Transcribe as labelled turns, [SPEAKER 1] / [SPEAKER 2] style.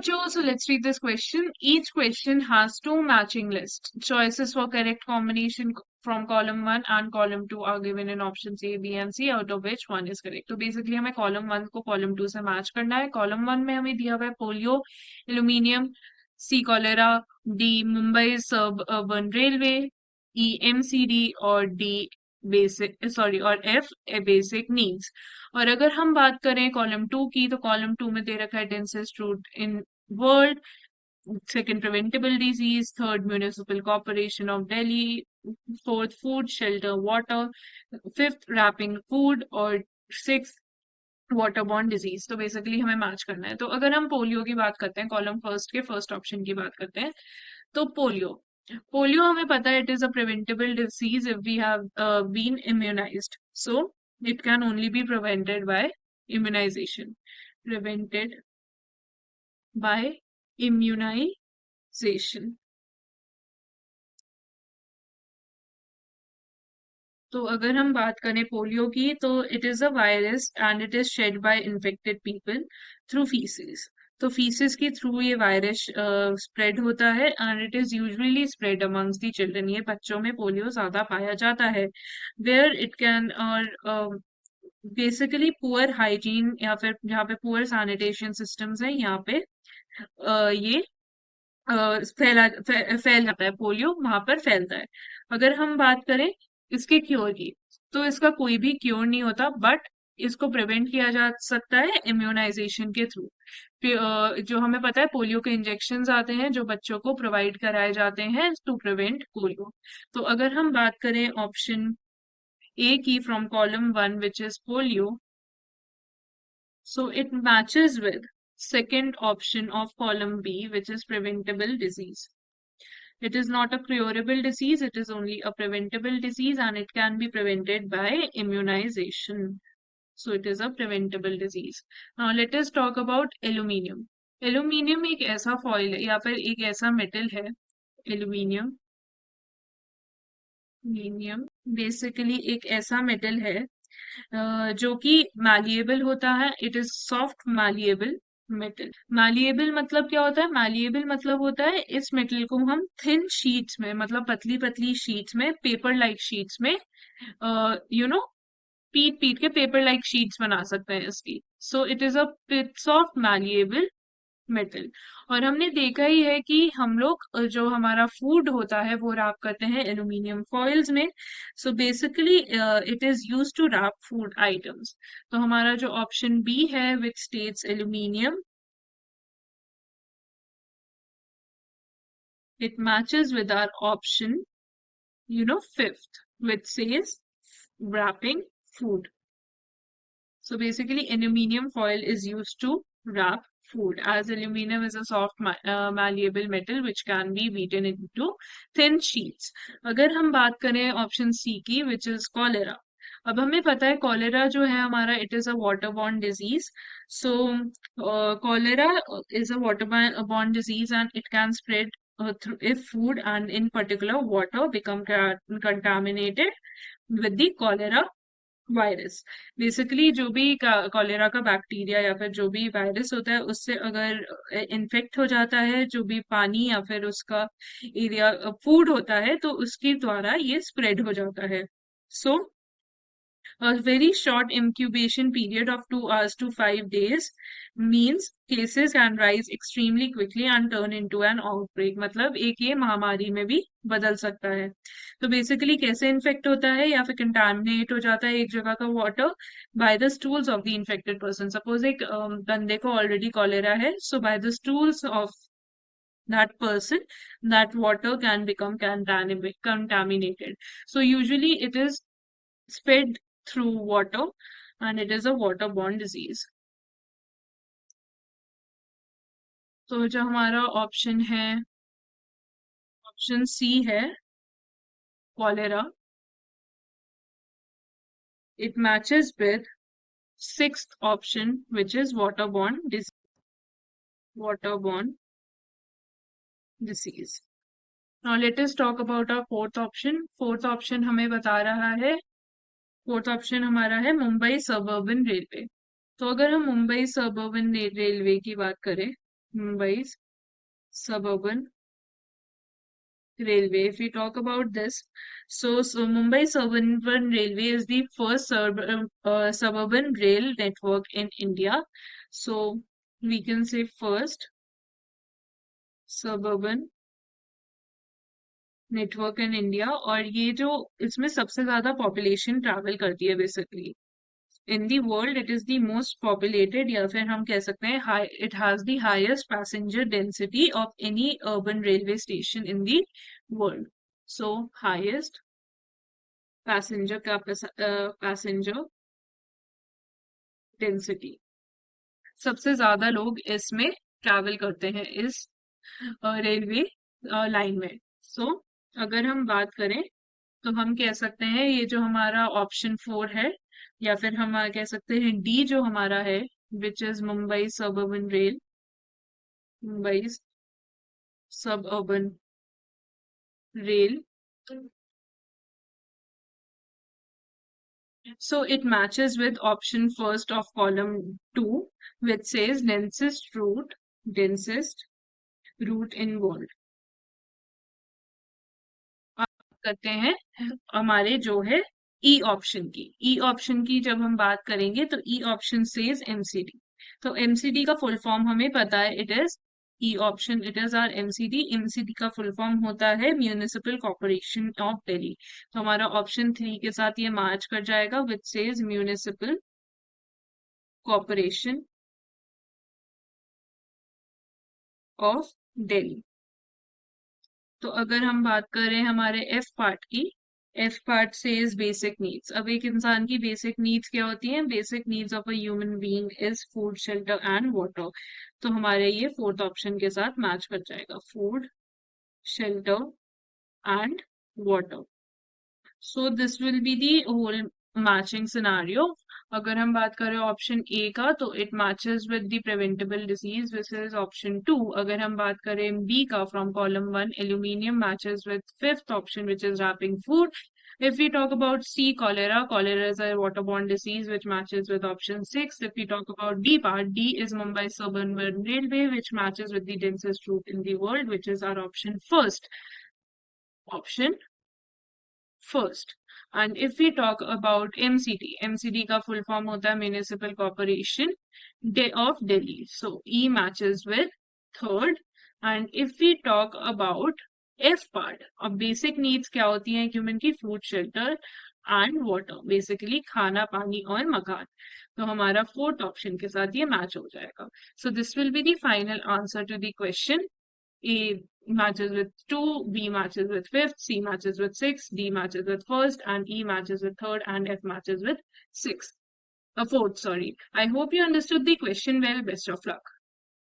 [SPEAKER 1] bachcho, so let's read this question. Each question has two matching lists. Choices for correct combination from column 1 and column 2 are given in options A, B and C, out of which one is correct. तो basically हमें column 1 को column 2 से match करना है. Column 1 में हमें दिया हुआ है polio, aluminium, C cholera, D Mumbai suburban railway, E MCD और D और F basic needs. और अगर हम बात करें कॉलम 2 की, तो कॉलम 2 में दे रखा है densest route in world, second preventable disease, third municipal corporation of Delhi, fourth food shelter water, fifth wrapping food और सिक्स वाटरबॉर्न डिजीज. तो बेसिकली हमें मैच करना है. तो अगर हम पोलियो की बात करते हैं, कॉलम फर्स्ट के फर्स्ट ऑप्शन की बात करते हैं, तो पोलियो पोलियो हमें पता है it is a preventable disease if we have been immunised. So it can only be prevented by immunization. Prevented by immunization. तो अगर हम बात करें पोलियो की, तो it is a virus and it is shed by infected people through faeces. तो faeces के through ये वायरस स्प्रेड होता है and it is usually spread amongst the children. ये बच्चों में पोलियो ज्यादा पाया जाता है. वेयर इट कैन और बेसिकली पुअर हाइजीन या फिर जहाँ पे पुअर सैनिटेशन सिस्टम्स है, यहाँ पे ये फैल जाता है. पोलियो वहां पर फैलता है. अगर हम बात करें इसके क्योर की, तो इसका कोई भी क्योर नहीं होता, बट इसको प्रिवेंट किया जा सकता है इम्यूनाइजेशन के थ्रू. जो हमें पता है पोलियो के इंजेक्शन आते हैं जो बच्चों को प्रोवाइड कराए जाते हैं टू प्रिवेंट पोलियो. तो अगर हम बात करें option A key from column 1, which is polio. So it matches with second option of column B, which is preventable disease. It is not a curable disease, it is only a preventable disease and it can be prevented by immunization. So it is a preventable disease. Now let us talk about aluminium. Aluminium एक ऐसा foil है या फिर एक ऐसा metal है. Aluminium basically एक ऐसा मेटल है जो कि मैलिएबल होता है. It is soft malleable metal. Malleable मतलब क्या होता है? मैलिएबल मतलब होता है इस मेटल को हम थिन शीट्स में, मतलब पतली पतली शीट्स में, पेपर लाइक शीट्स में यू नो पीट पीट के पेपर लाइक शीट्स बना सकते हैं इसकी. So it is a soft malleable metal. और हमने देखा ही है कि हम लोग जो हमारा फूड होता है वो रैप करते हैं एल्यूमिनियम फॉइल्स में. So basically it is use to wrap food items. तो हमारा जो ऑप्शन बी है which states aluminium, it matches with our option, fifth, which says wrapping food. So basically aluminium foil is used to wrap food, as aluminum is a soft malleable metal which can be beaten into thin sheets. अगर हम बात करें option C की, which is cholera. अब हमें पता है cholera जो है हमारा, it is a waterborne disease. So cholera is a waterborne disease and it can spread if food and in particular water become contaminated with the cholera virus. Basically जो भी cholera का बैक्टीरिया या फिर जो भी वायरस होता है उससे अगर इन्फेक्ट हो जाता है जो भी पानी या फिर उसका एरिया फूड होता है, तो उसके द्वारा ये स्प्रेड हो जाता है. सो a very short incubation period of 2 hours to 5 days means cases can rise extremely quickly and turn into an outbreak. मतलब एक ये महामारी में भी बदल सकता है. तो बेसिकली कैसे इन्फेक्ट होता है या फिर कंटामिनेट हो जाता है एक जगह का water by the stools of the infected person. Suppose एक बंदे को ऑलरेडी कॉलेरा है, so by the stools of that person, that water can become contaminated. So usually it is spread through water and it is a waterborne disease. तो जो हमारा option है, option C है cholera. It matches with sixth option which is waterborne disease. Waterborne disease. Now let us talk about our fourth option. Fourth option हमें बता रहा है, fourth option हमारा है मुंबई सबअर्बन रेलवे. तो अगर हम मुंबई सबअर्बन रेलवे की बात करें, Mumbai's suburban railway. If we talk about this, so Mumbai Suburban Railway is the first suburban rail network in India. So we can say first suburban network in India, और ये जो इसमें सबसे ज्यादा population travel करती है basically in the world, it is the most populated, या फिर हम कह सकते हैं it has the highest passenger density of any urban railway station in the world. So highest passenger density, सबसे ज्यादा लोग इसमें ट्रैवल करते हैं इस रेलवे लाइन में. सो अगर हम बात करें तो हम कह सकते हैं ये जो हमारा ऑप्शन 4 है, या फिर हम कह सकते हैं डी जो हमारा है, which is Mumbai suburban rail, Mumbai suburban rail. So it matches with option first of column 2, which says densest route in world. अब करते हैं हमारे जो है ई ऑप्शन की. ई ऑप्शन की जब हम बात करेंगे तो ई ऑप्शन सेज एमसीडी. तो एमसीडी का फुल फॉर्म हमें पता है, it is E option, it is are MCD. MCD का फुल फॉर्म होता है म्यूनिसिपल कॉर्पोरेशन ऑफ दिल्ली. तो हमारा ऑप्शन 3 के साथ ये मैच कर जाएगा, which says municipal corporation of Delhi. तो अगर हम बात करें हमारे एफ पार्ट की, एफ पार्ट से इज बेसिक नीड्स. अब एक इंसान की बेसिक नीड्स क्या होती हैं? Basic needs of a human being is food, shelter and water. तो हमारे ये फोर्थ ऑप्शन के साथ मैच कर जाएगा, food, shelter and water. So this will be the whole matching scenario. अगर हम बात करें ऑप्शन ए का, तो it matches with the preventable disease, which is option 2. अगर हम बात करें बी का, from column 1 aluminium matches with fifth option, which is wrapping food. If we talk about C, cholera is a waterborne disease which matches with option 6. If we talk about D part, D is Mumbai Suburban Railway, which matches with the densest route in the world, which is our option first. Option first. And if we talk about MCD, MCD का full form होता है Municipal Corporation of Delhi. So E matches with third. And if we talk about F part, अब basic needs क्या होती हैं human की? Food, shelter and water, basically खाना, पानी और मकान. तो हमारा फोर्थ ऑप्शन के साथ ये मैच हो जाएगा. So this will be the final answer to the question. A matches with 2, B matches with 5th, C matches with 6th, D matches with 1st, and E matches with 3rd, and F matches with 6th. 4th, sorry. I hope you understood the question well. Best of luck.